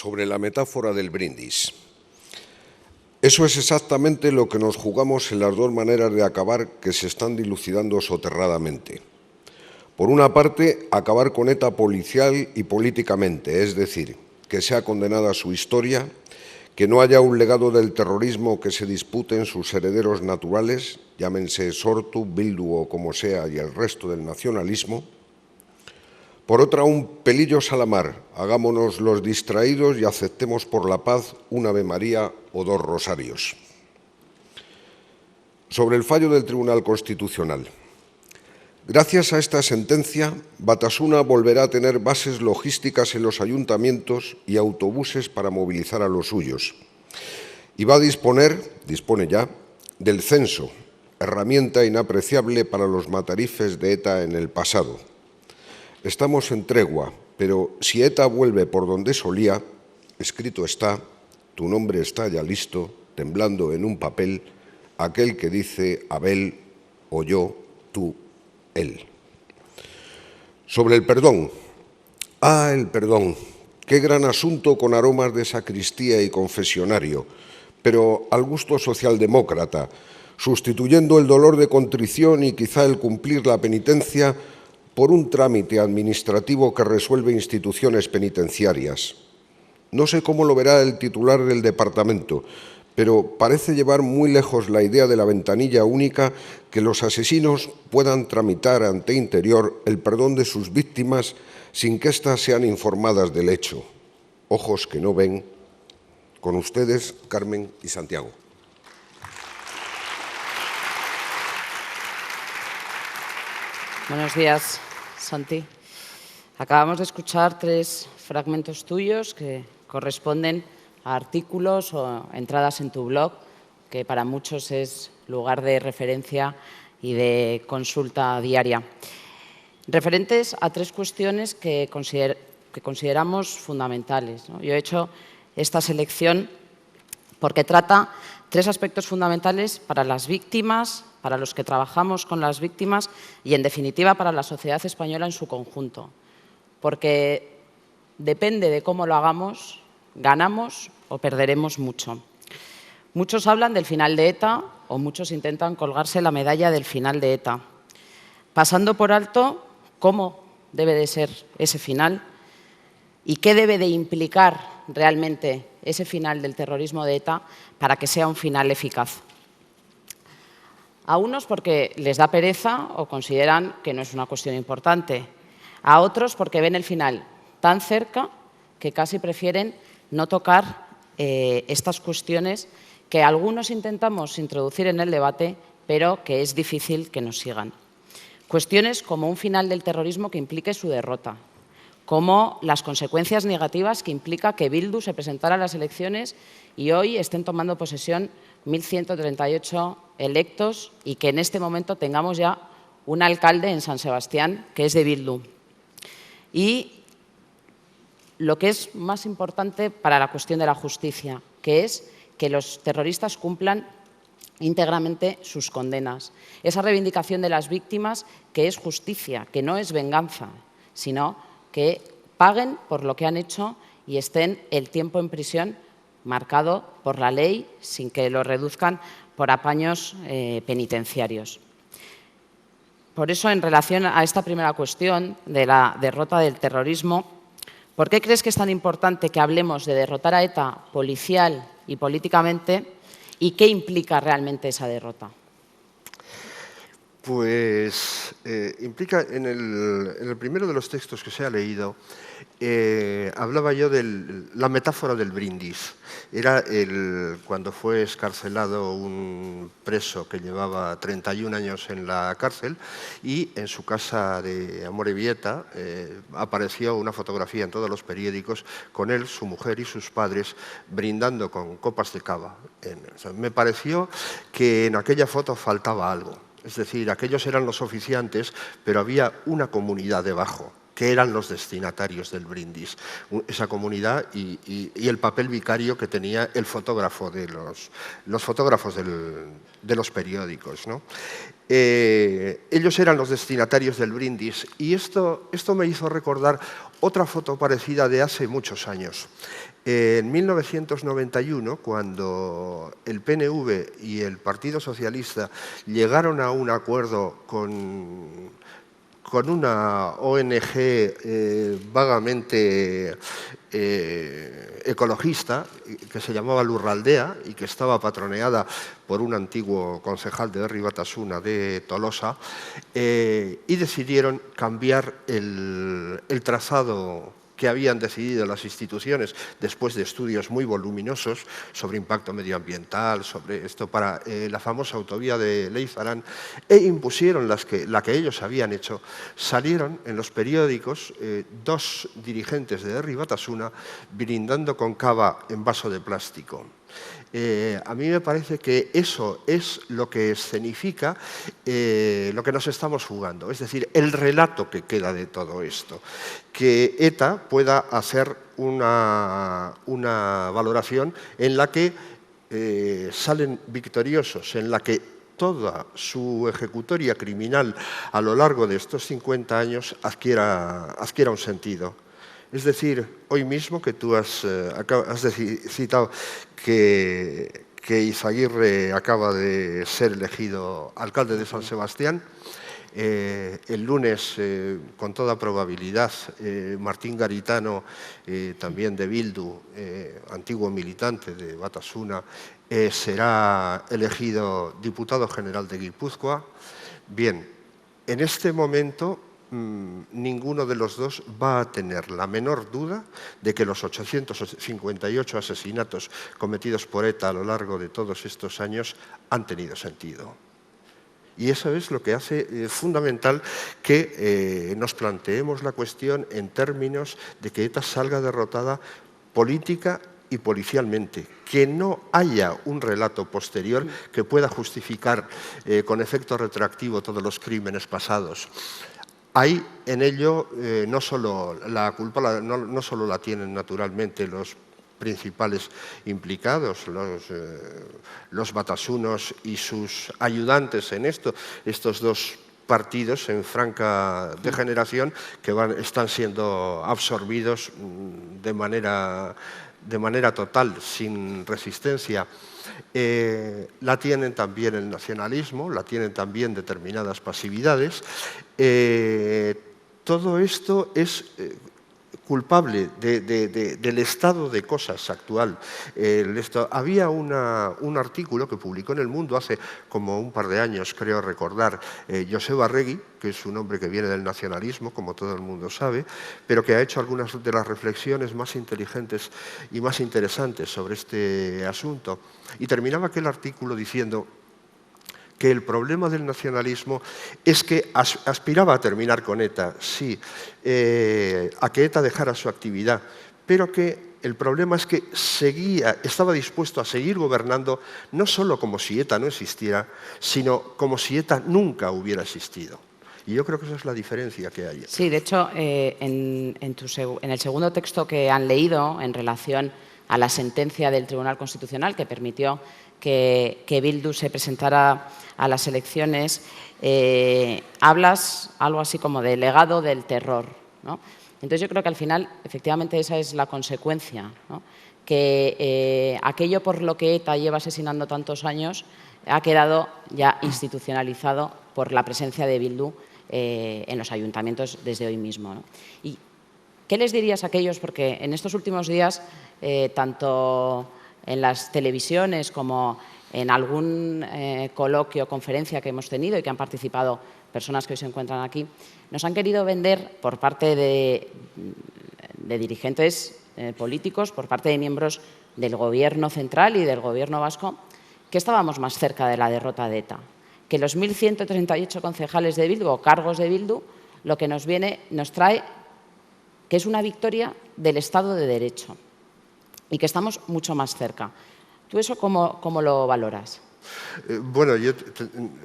sobre la metáfora del brindis. Eso es exactamente lo que nos jugamos en las dos maneras de acabar que se están dilucidando soterradamente. Por una parte, acabar con ETA policial y políticamente, es decir, que sea condenada su historia, que no haya un legado del terrorismo que se disputen sus herederos naturales, llámense Sortu, Bildu o como sea, y el resto del nacionalismo. Por otra, un pelillos a la mar, hagámonos los distraídos y aceptemos por la paz un Ave María o dos rosarios. Sobre el fallo del Tribunal Constitucional. Gracias a esta sentencia, Batasuna volverá a tener bases logísticas en los ayuntamientos y autobuses para movilizar a los suyos. Y va a dispone ya, del censo, herramienta inapreciable para los matarifes de ETA en el pasado. Estamos en tregua, pero si ETA vuelve por donde solía, escrito está, tu nombre está ya listo, temblando en un papel, aquel que dice Abel o yo, tú, él. Sobre el perdón. El perdón. Qué gran asunto con aromas de sacristía y confesionario, pero al gusto socialdemócrata, sustituyendo el dolor de contrición y quizá el cumplir la penitencia por un trámite administrativo que resuelve instituciones penitenciarias. No sé cómo lo verá el titular del departamento, pero parece llevar muy lejos la idea de la ventanilla única que los asesinos puedan tramitar ante Interior el perdón de sus víctimas sin que éstas sean informadas del hecho. Ojos que no ven. Con ustedes, Carmen y Santiago. Buenos días, Santi. Acabamos de escuchar 3 fragmentos tuyos que corresponden a artículos o entradas en tu blog, que para muchos es lugar de referencia y de consulta diaria. Referentes a 3 cuestiones que consideramos fundamentales, ¿no? Yo he hecho esta selección porque trata 3 aspectos fundamentales para las víctimas, para los que trabajamos con las víctimas y, en definitiva, para la sociedad española en su conjunto. Porque depende de cómo lo hagamos, ganamos o perderemos mucho. Muchos hablan del final de ETA o muchos intentan colgarse la medalla del final de ETA, pasando por alto cómo debe de ser ese final y qué debe de implicar realmente ese final del terrorismo de ETA para que sea un final eficaz. A unos porque les da pereza o consideran que no es una cuestión importante. A otros porque ven el final tan cerca que casi prefieren no tocar estas cuestiones que algunos intentamos introducir en el debate, pero que es difícil que nos sigan. Cuestiones como un final del terrorismo que implique su derrota, como las consecuencias negativas que implica que Bildu se presentara a las elecciones y hoy estén tomando posesión 1.138 electos y que en este momento tengamos ya un alcalde en San Sebastián que es de Bildu. Y lo que es más importante para la cuestión de la justicia, que es que los terroristas cumplan íntegramente sus condenas. Esa reivindicación de las víctimas que es justicia, que no es venganza, sino que paguen por lo que han hecho y estén el tiempo en prisión marcado por la ley sin que lo reduzcan por apaños penitenciarios. Por eso, en relación a esta primera cuestión de la derrota del terrorismo, ¿por qué crees que es tan importante que hablemos de derrotar a ETA policial y políticamente y qué implica realmente esa derrota? Pues implica, en el primero de los textos que se ha leído, hablaba yo de la metáfora del brindis. Era cuando fue excarcelado un preso que llevaba 31 años en la cárcel y en su casa de Amorebieta apareció una fotografía en todos los periódicos con él, su mujer y sus padres brindando con copas de cava. O sea, me pareció que en aquella foto faltaba algo. Es decir, aquellos eran los oficiantes, pero había una comunidad debajo, que eran los destinatarios del brindis. Esa comunidad y el papel vicario que tenía el fotógrafo de los fotógrafos de los periódicos, ¿no? Ellos eran los destinatarios del brindis y esto me hizo recordar otra foto parecida de hace muchos años. En 1991, cuando el PNV y el Partido Socialista llegaron a un acuerdo con una ONG vagamente ecologista que se llamaba Lurraldea y que estaba patroneada por un antiguo concejal de Herri Batasuna de Tolosa, y decidieron cambiar el trazado que habían decidido las instituciones después de estudios muy voluminosos sobre impacto medioambiental, sobre esto para la famosa autovía de Leizarán, e impusieron la que ellos habían hecho. Salieron en los periódicos dos dirigentes de Herri Batasuna brindando con cava en vaso de plástico. A mí me parece que eso es lo que escenifica lo que nos estamos jugando, es decir, el relato que queda de todo esto. Que ETA pueda hacer una valoración en la que salen victoriosos, en la que toda su ejecutoria criminal a lo largo de estos 50 años adquiera un sentido. Es decir, hoy mismo que tú has citado que Izaguirre acaba de ser elegido alcalde de San Sebastián, el lunes, con toda probabilidad, Martín Garitano, también de Bildu, antiguo militante de Batasuna, será elegido diputado general de Guipúzcoa. Bien, en este momento ninguno de los dos va a tener la menor duda de que los 858 asesinatos cometidos por ETA a lo largo de todos estos años han tenido sentido. Y eso es lo que hace fundamental que nos planteemos la cuestión en términos de que ETA salga derrotada política y policialmente, que no haya un relato posterior que pueda justificar con efecto retroactivo todos los crímenes pasados. Hay en ello no solo la culpa, no solo la tienen naturalmente los principales implicados, los batasunos y sus ayudantes en esto, estos dos partidos en franca degeneración que están siendo absorbidos de manera total, sin resistencia. La tienen también el nacionalismo, la tienen también determinadas pasividades. Todo esto es culpable del estado de cosas actual. Había un artículo que publicó en El Mundo hace como un par de años, creo recordar, Joseba Arregui, que es un hombre que viene del nacionalismo, como todo el mundo sabe, pero que ha hecho algunas de las reflexiones más inteligentes y más interesantes sobre este asunto. Y terminaba aquel artículo diciendo que el problema del nacionalismo es que aspiraba a terminar con ETA, sí, a que ETA dejara su actividad, pero que el problema es que estaba dispuesto a seguir gobernando no solo como si ETA no existiera, sino como si ETA nunca hubiera existido. Y yo creo que esa es la diferencia que hay. Sí, de hecho, en el segundo texto que han leído en relación a la sentencia del Tribunal Constitucional que permitió que Bildu se presentara a las elecciones, hablas algo así como de legado del terror, ¿no? Entonces yo creo que al final, efectivamente, esa es la consecuencia, ¿no? Que aquello por lo que ETA lleva asesinando tantos años ha quedado ya institucionalizado por la presencia de Bildu en los ayuntamientos desde hoy mismo, ¿no? ¿Y qué les dirías a aquellos? Porque en estos últimos días, tanto en las televisiones como en algún coloquio o conferencia que hemos tenido y que han participado personas que hoy se encuentran aquí, nos han querido vender por parte de dirigentes políticos, por parte de miembros del Gobierno central y del Gobierno vasco, que estábamos más cerca de la derrota de ETA, que los 1.138 concejales de Bildu o cargos de Bildu lo que nos trae que es una victoria del Estado de Derecho y que estamos mucho más cerca. ¿Tú eso cómo lo valoras? Bueno, yo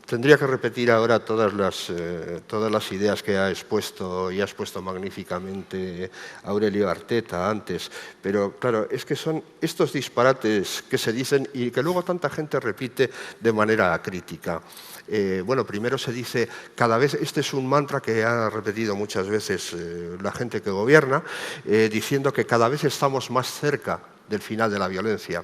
tendría que repetir ahora todas las ideas que ha expuesto y ha expuesto magníficamente Aurelio Arteta antes, pero claro, es que son estos disparates que se dicen y que luego tanta gente repite de manera crítica. Bueno, primero se dice, cada vez, este es un mantra que ha repetido muchas veces la gente que gobierna, diciendo que cada vez estamos más cerca del final de la violencia.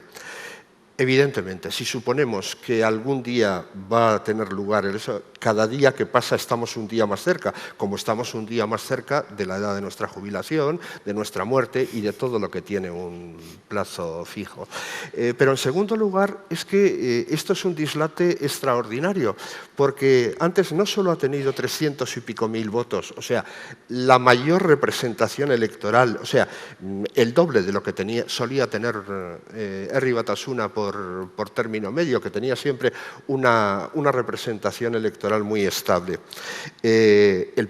Evidentemente, si suponemos que algún día va a tener lugar eso, cada día que pasa estamos un día más cerca, como estamos un día más cerca de la edad de nuestra jubilación, de nuestra muerte y de todo lo que tiene un plazo fijo. Pero en segundo lugar, es que esto es un dislate extraordinario, porque antes no solo ha tenido 300 y pico mil votos, o sea, la mayor representación electoral, o sea, el doble de lo que solía tener Herri Batasuna por término medio, que tenía siempre una representación electoral muy estable. El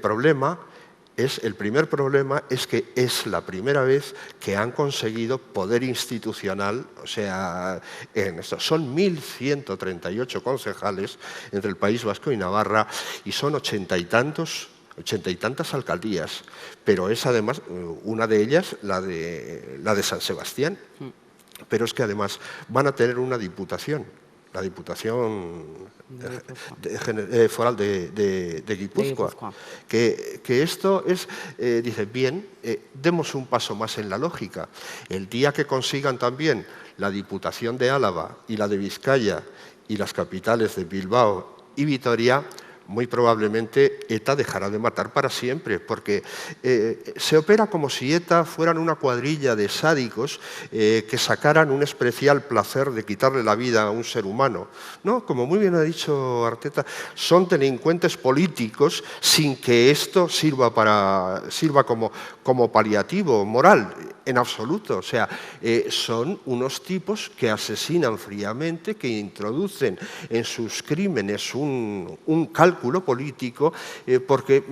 primer problema es que es la primera vez que han conseguido poder institucional, o sea, en esto son 1.138 concejales entre el País Vasco y Navarra y son 80 y tantas alcaldías, pero es además una de ellas la de San Sebastián. Pero es que además van a tener una diputación, la Diputación Foral de Guipúzcoa. Que esto es, dice, bien, demos un paso más en la lógica. El día que consigan también la Diputación de Álava y la de Vizcaya y las capitales de Bilbao y Vitoria, muy probablemente ETA dejará de matar para siempre, porque se opera como si ETA fueran una cuadrilla de sádicos que sacaran un especial placer de quitarle la vida a un ser humano. No, como muy bien ha dicho Arteta, son delincuentes políticos sin que esto sirva como paliativo moral, en absoluto. O sea, son unos tipos que asesinan fríamente, que introducen en sus crímenes un cálculo político, porque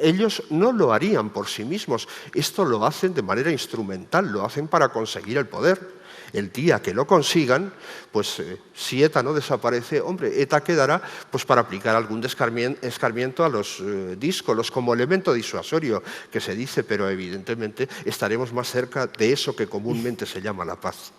ellos no lo harían por sí mismos. Esto lo hacen de manera instrumental, lo hacen para conseguir el poder. El día que lo consigan, pues si ETA no desaparece, hombre, ETA quedará pues para aplicar algún escarmiento a los díscolos como elemento disuasorio que se dice, pero evidentemente estaremos más cerca de eso que comúnmente se llama la paz.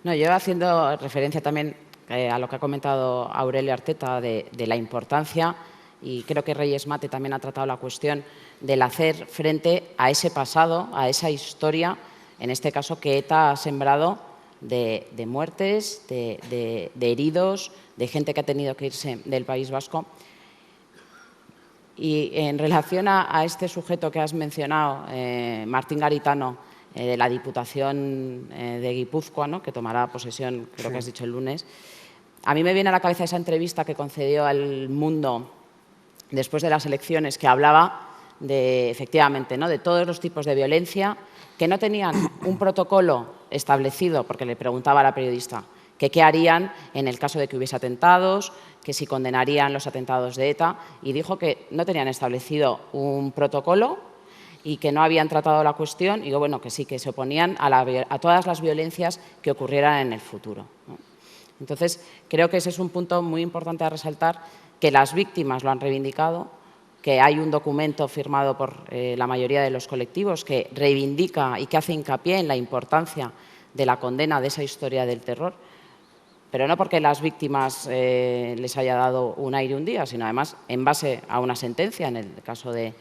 No, yo haciendo referencia también a lo que ha comentado Aurelio Arteta de la importancia, y creo que Reyes Mate también ha tratado la cuestión del hacer frente a ese pasado, a esa historia, en este caso que ETA ha sembrado de muertes, de heridos, de gente que ha tenido que irse del País Vasco. Y en relación a este sujeto que has mencionado, Martín Garitano, de la Diputación de Guipúzcoa, ¿no?, que tomará posesión, creo que has dicho el lunes, a mí me viene a la cabeza esa entrevista que concedió al Mundo después de las elecciones, que hablaba de, efectivamente, ¿no?, de todos los tipos de violencia, que no tenían un protocolo establecido, porque le preguntaba a la periodista que qué harían en el caso de que hubiese atentados, que si condenarían los atentados de ETA, y dijo que no tenían establecido un protocolo y que no habían tratado la cuestión, y bueno, que sí, que se oponían a todas las violencias que ocurrieran en el futuro, ¿no? Entonces, creo que ese es un punto muy importante a resaltar, que las víctimas lo han reivindicado, que hay un documento firmado por la mayoría de los colectivos que reivindica y que hace hincapié en la importancia de la condena de esa historia del terror, pero no porque las víctimas les haya dado un aire un día, sino además en base a una sentencia, en el caso de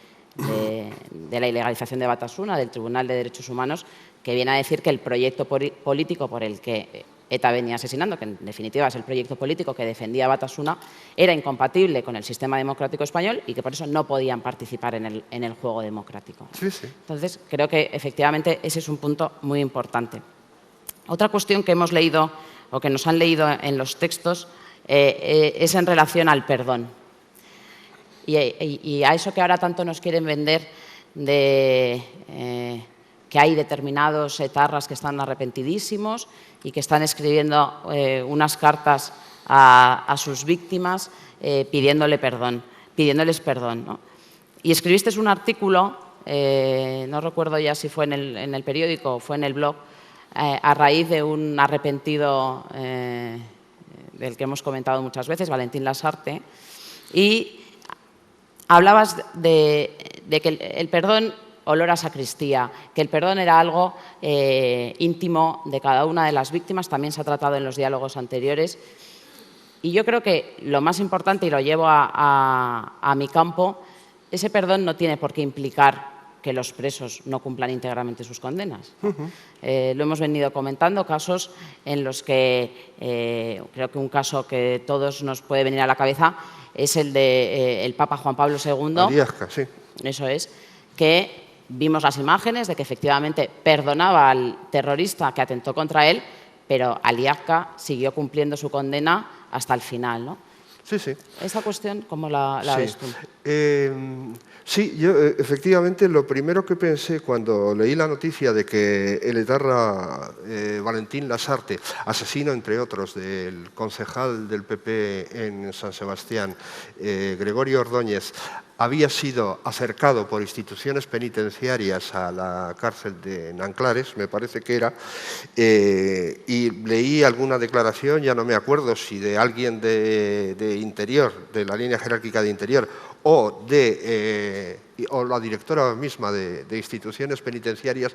la ilegalización de Batasuna, del Tribunal de Derechos Humanos, que viene a decir que el proyecto político por el que ETA venía asesinando, que en definitiva es el proyecto político que defendía Batasuna, era incompatible con el sistema democrático español y que por eso no podían participar en el juego democrático. Sí, sí. Entonces, creo que efectivamente ese es un punto muy importante. Otra cuestión que hemos leído o que nos han leído en los textos es en relación al perdón. Y a eso que ahora tanto nos quieren vender de que hay determinados etarras que están arrepentidísimos y que están escribiendo unas cartas a sus víctimas pidiéndoles perdón, ¿no? Y escribiste un artículo, no recuerdo ya si fue en el periódico o fue en el blog, a raíz de un arrepentido del que hemos comentado muchas veces, Valentín Lasarte, y hablabas de que el perdón olor a sacristía, que el perdón era algo íntimo de cada una de las víctimas, también se ha tratado en los diálogos anteriores. Y yo creo que lo más importante, y lo llevo a mi campo, ese perdón no tiene por qué implicar que los presos no cumplan íntegramente sus condenas. Lo hemos venido comentando, casos en los que, creo que un caso que todos nos puede venir a la cabeza es el del Papa Juan Pablo II. Aliasca, sí. Eso es, que vimos las imágenes de que efectivamente perdonaba al terrorista que atentó contra él, pero Aliasca siguió cumpliendo su condena hasta el final, ¿no? Sí, sí. ¿Esa cuestión cómo la ves tú? Sí, yo efectivamente lo primero que pensé cuando leí la noticia de que el etarra Valentín Lasarte, asesino entre otros del concejal del PP en San Sebastián, Gregorio Ordóñez, había sido acercado por instituciones penitenciarias a la cárcel de Nanclares, me parece que era, y leí alguna declaración, ya no me acuerdo si de alguien de Interior, de la línea jerárquica de Interior, o la directora misma de instituciones penitenciarias,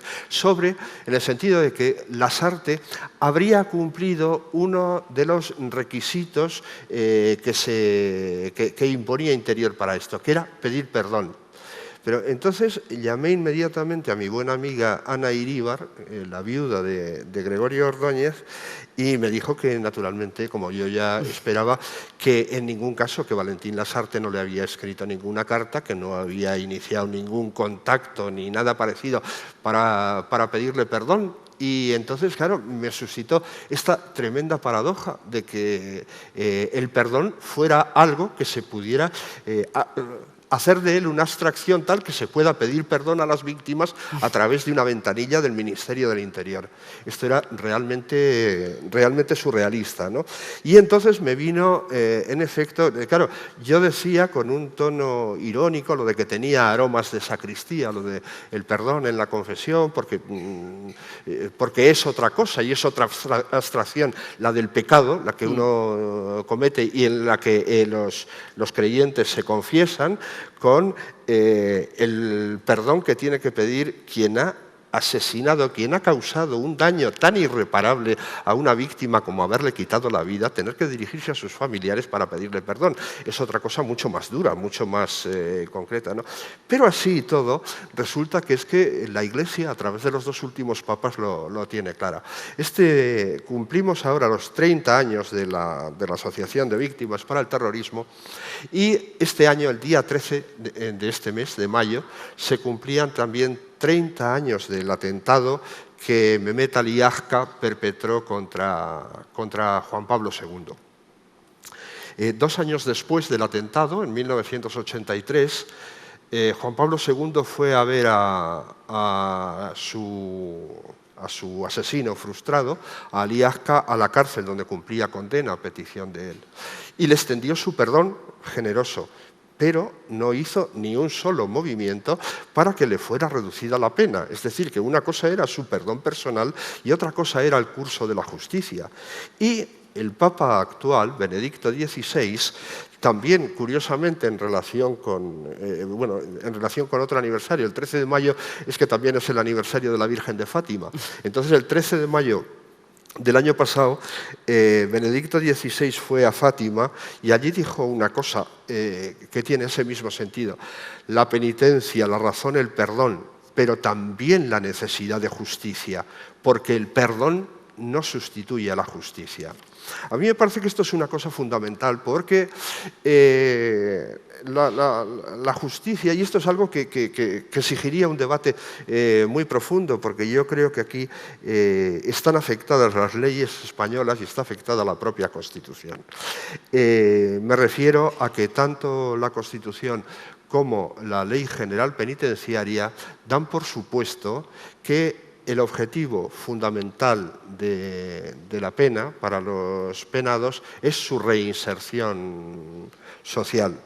en el sentido de que Lasarte habría cumplido uno de los requisitos que imponía Interior para esto, que era pedir perdón. Pero entonces llamé inmediatamente a mi buena amiga Ana Iríbar, la viuda de Gregorio Ordóñez, y me dijo que, naturalmente, como yo ya esperaba, que en ningún caso que Valentín Lasarte no le había escrito ninguna carta, que no había iniciado ningún contacto ni nada parecido para pedirle perdón. Y entonces, claro, me suscitó esta tremenda paradoja de que el perdón fuera algo que se pudiera hacer de él una abstracción tal que se pueda pedir perdón a las víctimas a través de una ventanilla del Ministerio del Interior. Esto era realmente surrealista, ¿no? Y entonces me vino, en efecto, claro, yo decía con un tono irónico lo de que tenía aromas de sacristía, lo de el perdón en la confesión, porque es otra cosa y es otra abstracción, la del pecado, la que uno comete y en la que los creyentes se confiesan, con el perdón que tiene que pedir quien ha asesinado, quien ha causado un daño tan irreparable a una víctima como haberle quitado la vida, tener que dirigirse a sus familiares para pedirle perdón. Es otra cosa mucho más dura, mucho más concreta, ¿no? Pero así y todo, resulta que es que la Iglesia, a través de los dos últimos papas, lo tiene clara. Cumplimos ahora los 30 años de la Asociación de Víctimas para el Terrorismo y este año, el día 13 de este mes, de mayo, se cumplían también 30 años del atentado que Mehmet Ali Agca perpetró contra Juan Pablo II. 2 años después del atentado, en 1983, Juan Pablo II fue a ver a su asesino frustrado, a Ali Agca, a la cárcel donde cumplía condena a petición de él. Y le extendió su perdón generoso, pero no hizo ni un solo movimiento para que le fuera reducida la pena. Es decir, que una cosa era su perdón personal y otra cosa era el curso de la justicia. Y el Papa actual, Benedicto XVI, también, curiosamente, en relación con otro aniversario, el 13 de mayo es que también es el aniversario de la Virgen de Fátima. Entonces, el 13 de mayo del año pasado, Benedicto XVI fue a Fátima y allí dijo una cosa que tiene ese mismo sentido. La penitencia, la razón, el perdón, pero también la necesidad de justicia, porque el perdón no sustituye a la justicia. A mí me parece que esto es una cosa fundamental porque la justicia, y esto es algo que exigiría un debate muy profundo, porque yo creo que aquí están afectadas las leyes españolas y está afectada la propia Constitución. Me refiero a que tanto la Constitución como la Ley General Penitenciaria dan por supuesto que el objetivo fundamental de la pena para los penados es su reinserción social.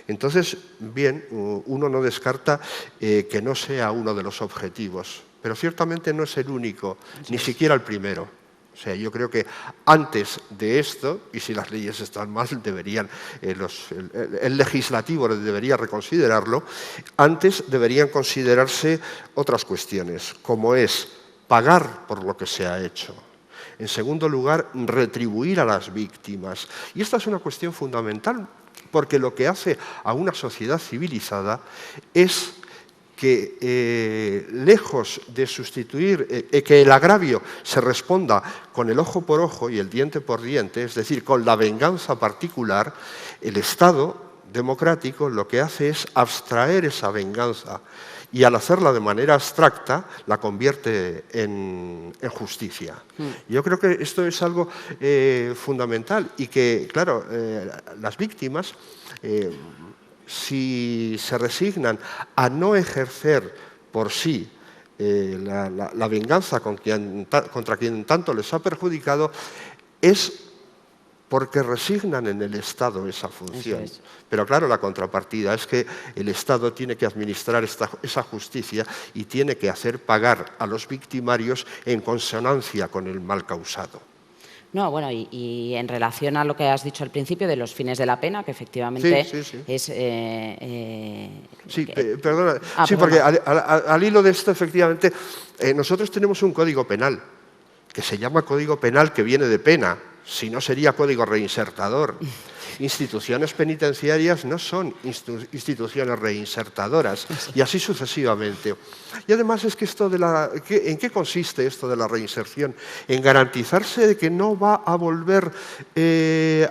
Entonces, bien, uno no descarta que no sea uno de los objetivos, pero ciertamente no es el único, ni siquiera el primero. sea, yo creo que antes de esto, y si las leyes están mal, deberían, el legislativo debería reconsiderarlo, antes deberían considerarse otras cuestiones, como es pagar por lo que se ha hecho. En segundo lugar, retribuir a las víctimas. Y esta es una cuestión fundamental, porque lo que hace a una sociedad civilizada es que, lejos de sustituir, que el agravio se responda con el ojo por ojo y el diente por diente, es decir, con la venganza particular, el Estado democrático lo que hace es abstraer esa venganza y al hacerla de manera abstracta la convierte en justicia. Yo creo que esto es algo fundamental y que, claro, las víctimas, si se resignan a no ejercer por sí la venganza contra quien tanto les ha perjudicado, es porque resignan en el Estado esa función. Eso es. Pero claro, la contrapartida es que el Estado tiene que administrar esa justicia y tiene que hacer pagar a los victimarios en consonancia con el mal causado. No, bueno, y en relación a lo que has dicho al principio de los fines de la pena, que efectivamente Sí. es... Sí, perdona. Sí, perdona. porque al hilo de esto, efectivamente, nosotros tenemos un código penal, que se llama Código Penal, que viene de pena, si no sería código reinsertador. Instituciones penitenciarias no son instituciones reinsertadoras, y así sucesivamente. Y además es que ¿en qué consiste esto de la reinserción? En garantizarse de que no va a volver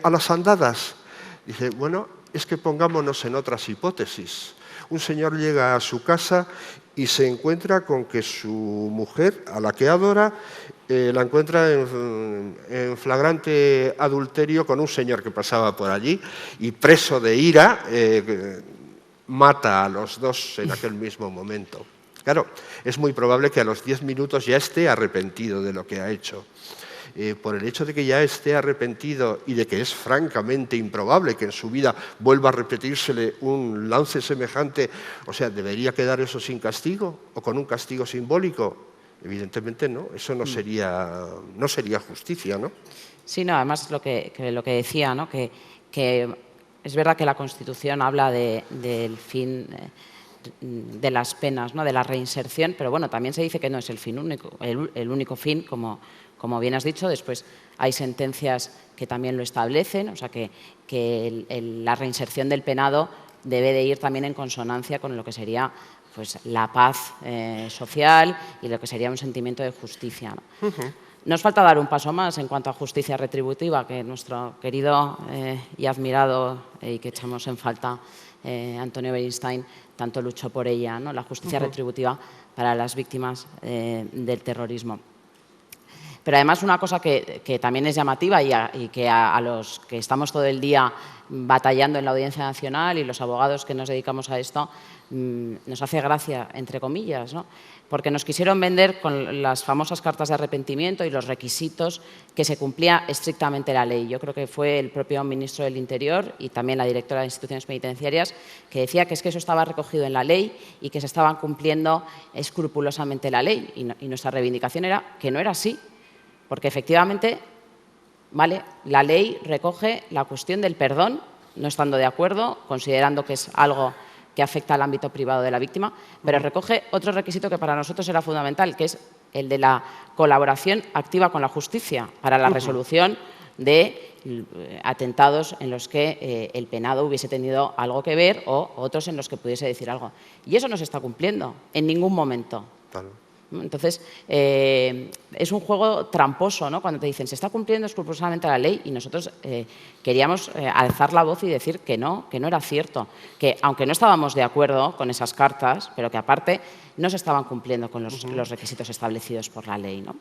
a las andadas. Dice, bueno, es que pongámonos en otras hipótesis. Un señor llega a su casa y se encuentra con que su mujer, a la que adora, la encuentra en flagrante adulterio con un señor que pasaba por allí y, preso de ira, mata a los dos en aquel mismo momento. Claro, es muy probable que a los 10 minutos ya esté arrepentido de lo que ha hecho. Por el hecho de que ya esté arrepentido y de que es francamente improbable que en su vida vuelva a repetírsele un lance semejante, o sea, ¿debería quedar eso sin castigo o con un castigo simbólico? Evidentemente no, eso no sería justicia, ¿no? Sí, no, además lo que decía, ¿no? que es verdad que la Constitución habla del fin de las penas, ¿no? De la reinserción, pero bueno, también se dice que no es el fin único, el único fin, como bien has dicho. Después hay sentencias que también lo establecen, o sea que la reinserción del penado debe de ir también en consonancia con lo que sería pues, la paz social y lo que sería un sentimiento de justicia, ¿no? Nos falta dar un paso más en cuanto a justicia retributiva, que nuestro querido y admirado y que echamos en falta Antonio Bernstein tanto luchó por ella, ¿no? La justicia retributiva para las víctimas del terrorismo. Pero además una cosa que también es llamativa y que a los que estamos todo el día batallando en la Audiencia Nacional y los abogados que nos dedicamos a esto, nos hace gracia, entre comillas, ¿no? Porque nos quisieron vender con las famosas cartas de arrepentimiento y los requisitos que se cumplía estrictamente la ley. Yo creo que fue el propio ministro del Interior y también la directora de instituciones penitenciarias que decía que es que eso estaba recogido en la ley y que se estaban cumpliendo escrupulosamente la ley. Y nuestra reivindicación era que no era así, porque efectivamente, ¿vale?, la ley recoge la cuestión del perdón, no estando de acuerdo, considerando que es algo que afecta al ámbito privado de la víctima, pero recoge otro requisito que para nosotros era fundamental, que es el de la colaboración activa con la justicia para la resolución de atentados en los que el penado hubiese tenido algo que ver o otros en los que pudiese decir algo. Y eso no se está cumpliendo en ningún momento. Claro. Entonces, es un juego tramposo, ¿no? Cuando te dicen se está cumpliendo escrupulosamente la ley y nosotros queríamos alzar la voz y decir que no era cierto, que aunque no estábamos de acuerdo con esas cartas, pero que aparte no se estaban cumpliendo con los requisitos establecidos por la ley, ¿no?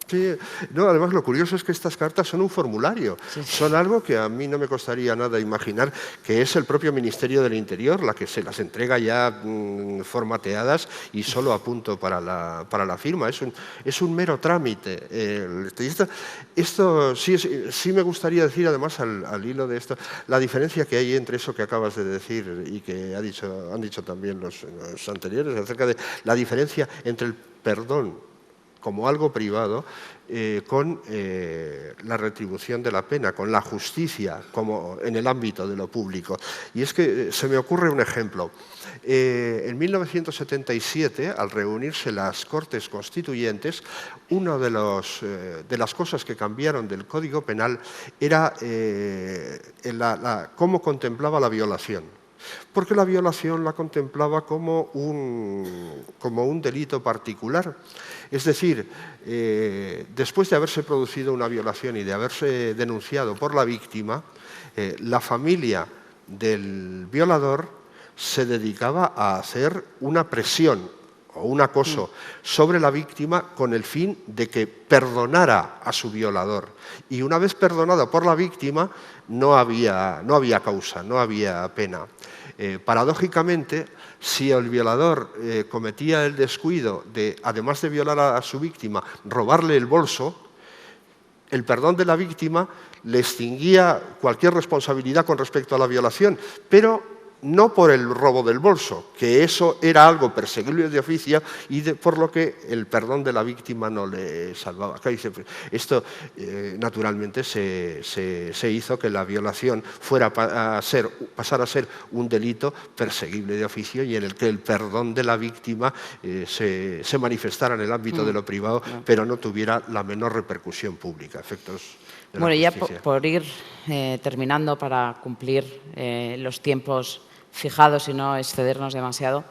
Sí, no, además lo curioso es que estas cartas son un formulario, son algo que a mí no me costaría nada imaginar que es el propio Ministerio del Interior la que se las entrega ya formateadas y solo a punto para la firma. Es un mero trámite. Esto sí me gustaría decir, además, al hilo de esto, la diferencia que hay entre eso que acabas de decir y que han dicho también los anteriores, acerca de la diferencia entre el perdón como algo privado, con la retribución de la pena, con la justicia, como en el ámbito de lo público. Y es que se me ocurre un ejemplo. En 1977, al reunirse las Cortes Constituyentes, una de las cosas que cambiaron del Código Penal era cómo contemplaba la violación. Porque la violación la contemplaba como un delito particular. Es decir, después de haberse producido una violación y de haberse denunciado por la víctima, la familia del violador se dedicaba a hacer una presión o un acoso sobre la víctima con el fin de que perdonara a su violador. Y una vez perdonada por la víctima, no había causa, no había pena. Paradójicamente, si el violador cometía el descuido de, además de violar a su víctima, robarle el bolso, el perdón de la víctima le extinguía cualquier responsabilidad con respecto a la violación, pero no por el robo del bolso, que eso era algo perseguible de oficio y por lo que el perdón de la víctima no le salvaba. Esto, naturalmente, se hizo que la violación pasara a ser un delito perseguible de oficio y en el que el perdón de la víctima se manifestara en el ámbito de lo privado, pero no tuviera la menor repercusión pública. Efectos de la Bueno, justicia. ya por ir terminando para cumplir los tiempos fijados y no excedernos demasiado,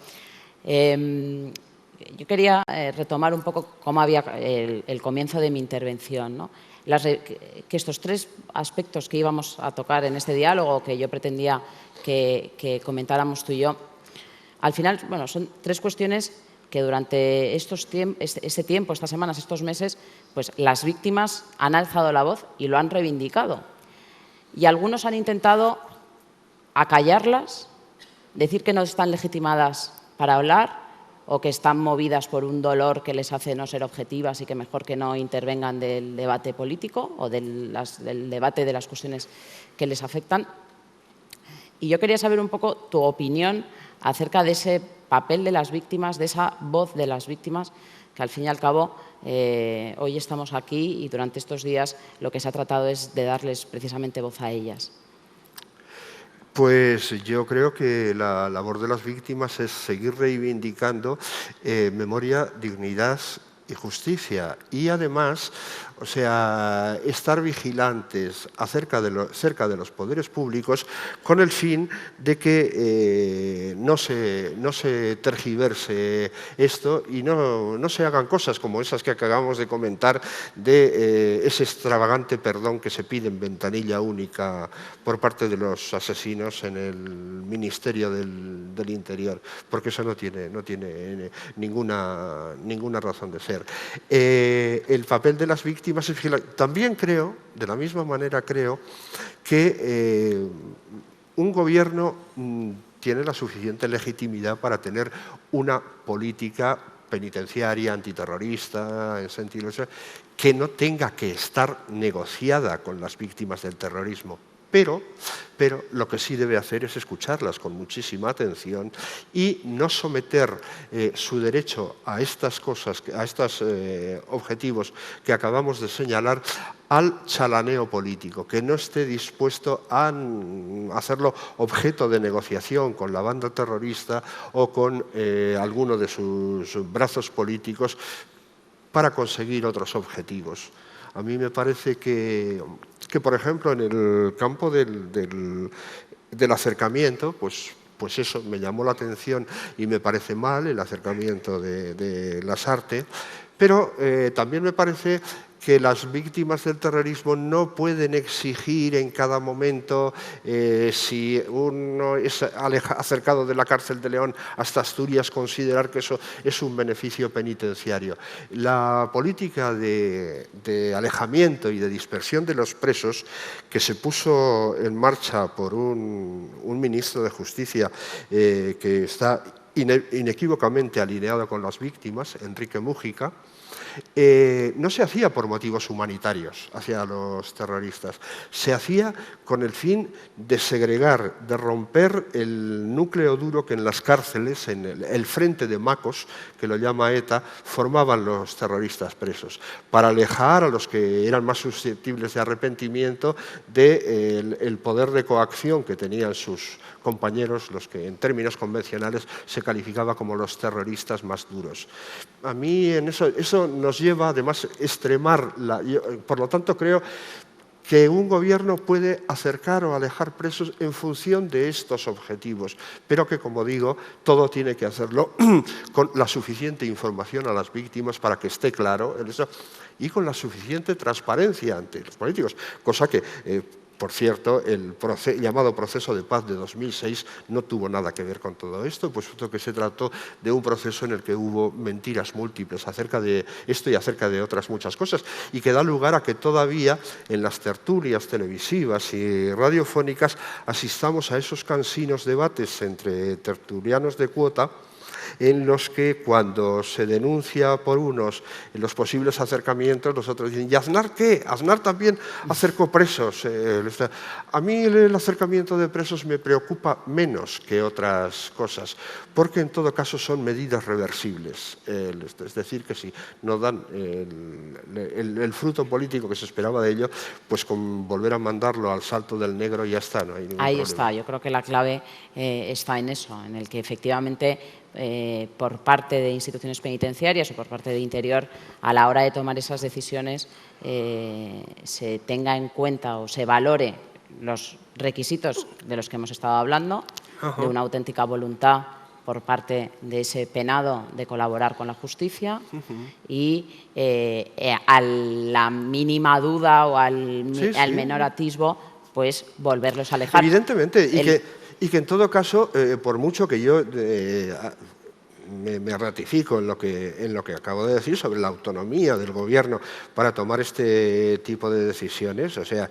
yo quería retomar un poco cómo había el comienzo de mi intervención, ¿no? Que estos tres aspectos que íbamos a tocar en este diálogo, que yo pretendía que comentáramos tú y yo, al final, bueno, son tres cuestiones que durante este tiempo, estas semanas, estos meses, pues las víctimas han alzado la voz y lo han reivindicado. Y algunos han intentado acallarlas, decir que no están legitimadas para hablar o que están movidas por un dolor que les hace no ser objetivas y que mejor que no intervengan del debate político o del debate de las cuestiones que les afectan. Y yo quería saber un poco tu opinión acerca de ese papel de las víctimas, de esa voz de las víctimas, que al fin y al cabo hoy estamos aquí y durante estos días lo que se ha tratado es de darles precisamente voz a ellas. Pues yo creo que la labor de las víctimas es seguir reivindicando memoria, dignidad y justicia. Y además, o sea, estar vigilantes cerca de los poderes públicos con el fin de que no se tergiverse esto y no se hagan cosas como esas que acabamos de comentar de ese extravagante perdón que se pide en ventanilla única por parte de los asesinos en el Ministerio del Interior, porque eso no tiene ninguna razón de ser. El papel de las víctimas es vigilar. También creo, de la misma manera creo, que un gobierno tiene la suficiente legitimidad para tener una política penitenciaria, antiterrorista, en sentido que no tenga que estar negociada con las víctimas del terrorismo. Pero lo que sí debe hacer es escucharlas con muchísima atención y no someter su derecho a estas cosas, a estos objetivos que acabamos de señalar, al chalaneo político, que no esté dispuesto a hacerlo objeto de negociación con la banda terrorista o con alguno de sus brazos políticos para conseguir otros objetivos. A mí me parece que por ejemplo, en el campo del acercamiento, pues eso me llamó la atención y me parece mal el acercamiento de Lasarte, pero también me parece que las víctimas del terrorismo no pueden exigir en cada momento, si uno es acercado de la cárcel de León hasta Asturias, considerar que eso es un beneficio penitenciario. La política de alejamiento y de dispersión de los presos que se puso en marcha por un ministro de Justicia que está inequívocamente alineado con las víctimas, Enrique Múgica, no se hacía por motivos humanitarios hacia los terroristas, se hacía con el fin de segregar, de romper el núcleo duro que en las cárceles, en el frente de Macos, que lo llama ETA, formaban los terroristas presos, para alejar a los que eran más susceptibles de arrepentimiento del poder de coacción que tenían sus compañeros, los que en términos convencionales se calificaba como los terroristas más duros. A mí eso nos lleva además a extremar, por lo tanto creo que un gobierno puede acercar o alejar presos en función de estos objetivos, pero que, como digo, todo tiene que hacerlo con la suficiente información a las víctimas para que esté claro eso, y con la suficiente transparencia ante los políticos, cosa que, por cierto, el llamado proceso de paz de 2006 no tuvo nada que ver con todo esto, puesto que se trató de un proceso en el que hubo mentiras múltiples acerca de esto y acerca de otras muchas cosas, y que da lugar a que todavía en las tertulias televisivas y radiofónicas asistamos a esos cansinos debates entre tertulianos de cuota, en los que cuando se denuncia por unos los posibles acercamientos, los otros dicen, ¿y Aznar qué? Aznar también acercó presos. A mí el acercamiento de presos me preocupa menos que otras cosas, porque en todo caso son medidas reversibles. Es decir, que si no dan el fruto político que se esperaba de ello, pues con volver a mandarlo al salto del negro ya está, no hay ningún Ahí problema. está, yo creo que la clave está en eso, en el que efectivamente por parte de instituciones penitenciarias o por parte de Interior, a la hora de tomar esas decisiones, se tenga en cuenta o se valore los requisitos de los que hemos estado hablando, de una auténtica voluntad por parte de ese penado de colaborar con la justicia y a la mínima duda o al menor atisbo, pues volverlos a alejar. Evidentemente, y que en todo caso, por mucho que yo me ratifico en lo que acabo de decir sobre la autonomía del gobierno para tomar este tipo de decisiones, o sea,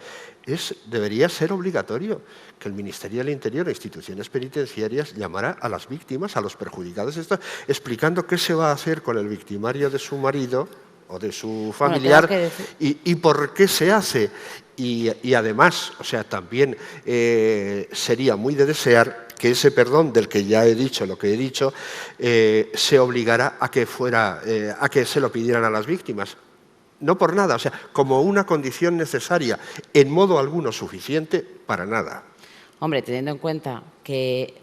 debería ser obligatorio que el Ministerio del Interior e instituciones penitenciarias llamara a las víctimas, a los perjudicados, explicando qué se va a hacer con el victimario de su marido o de su familiar, y por qué se hace. Y además, o sea, también sería muy de desear que ese perdón del que ya he dicho lo que he dicho se obligara a que se lo pidieran a las víctimas. No por nada, o sea, como una condición necesaria, en modo alguno suficiente, para nada. Hombre, teniendo en cuenta que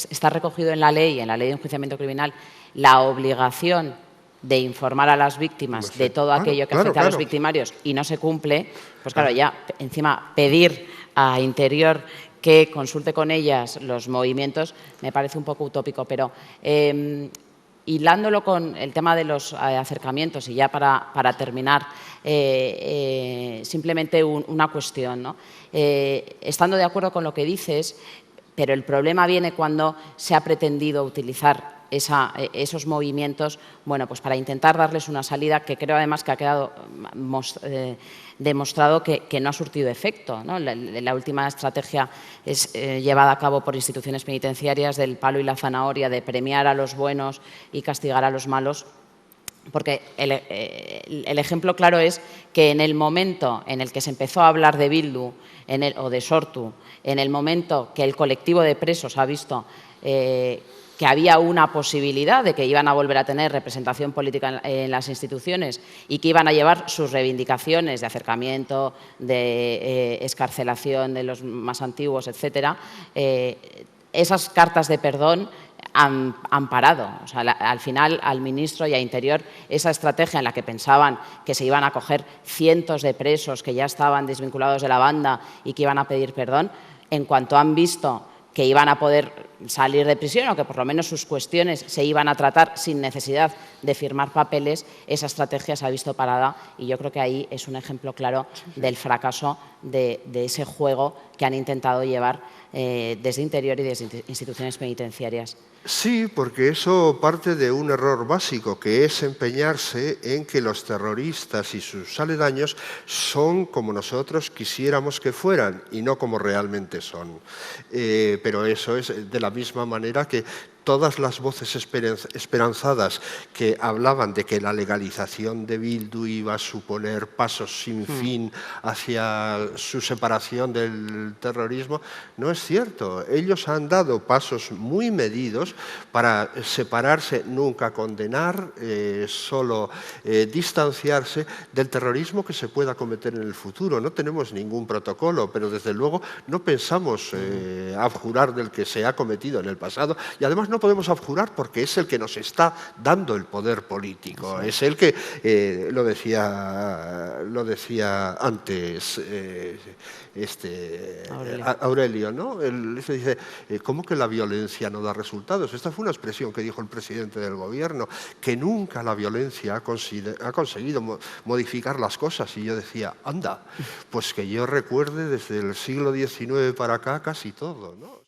está recogido en la ley de enjuiciamiento criminal, la obligación de informar a las víctimas de todo aquello que afecta a los victimarios y no se cumple, pues claro, ya encima pedir a Interior que consulte con ellas los movimientos me parece un poco utópico, pero hilándolo con el tema de los acercamientos y ya para terminar, simplemente una cuestión, ¿no? Estando de acuerdo con lo que dices, pero el problema viene cuando se ha pretendido utilizar esos movimientos, bueno, pues para intentar darles una salida que creo además que ha quedado demostrado que no ha surtido efecto, ¿no? La última estrategia es llevada a cabo por instituciones penitenciarias del palo y la zanahoria, de premiar a los buenos y castigar a los malos, porque el ejemplo claro es que en el momento en el que se empezó a hablar de Bildu o de Sortu, en el momento que el colectivo de presos ha visto que había una posibilidad de que iban a volver a tener representación política en las instituciones y que iban a llevar sus reivindicaciones de acercamiento, de excarcelación de los más antiguos, etcétera, esas cartas de perdón han parado. O sea, al final, al ministro y a Interior, esa estrategia en la que pensaban que se iban a coger cientos de presos que ya estaban desvinculados de la banda y que iban a pedir perdón, en cuanto han visto que iban a poder salir de prisión o que por lo menos sus cuestiones se iban a tratar sin necesidad de firmar papeles, esa estrategia se ha visto parada y yo creo que ahí es un ejemplo claro del fracaso de ese juego que han intentado llevar desde Interior y desde instituciones penitenciarias. Sí, porque eso parte de un error básico, que es empeñarse en que los terroristas y sus aledaños son como nosotros quisiéramos que fueran y no como realmente son. Pero eso es de la misma manera que todas las voces esperanzadas que hablaban de que la legalización de Bildu iba a suponer pasos sin fin hacia su separación del terrorismo, no es cierto. Ellos han dado pasos muy medidos para separarse, nunca condenar, solo distanciarse del terrorismo que se pueda cometer en el futuro. No tenemos ningún protocolo, pero desde luego no pensamos abjurar del que se ha cometido en el pasado, y además no podemos abjurar porque es el que nos está dando el poder político. Sí. Es el que, lo decía antes Aurelio, ¿no? Él dice, ¿cómo que la violencia no da resultados? Esta fue una expresión que dijo el presidente del gobierno, que nunca la violencia ha conseguido modificar las cosas. Y yo decía, anda, pues que yo recuerde desde el siglo XIX para acá casi todo, ¿no?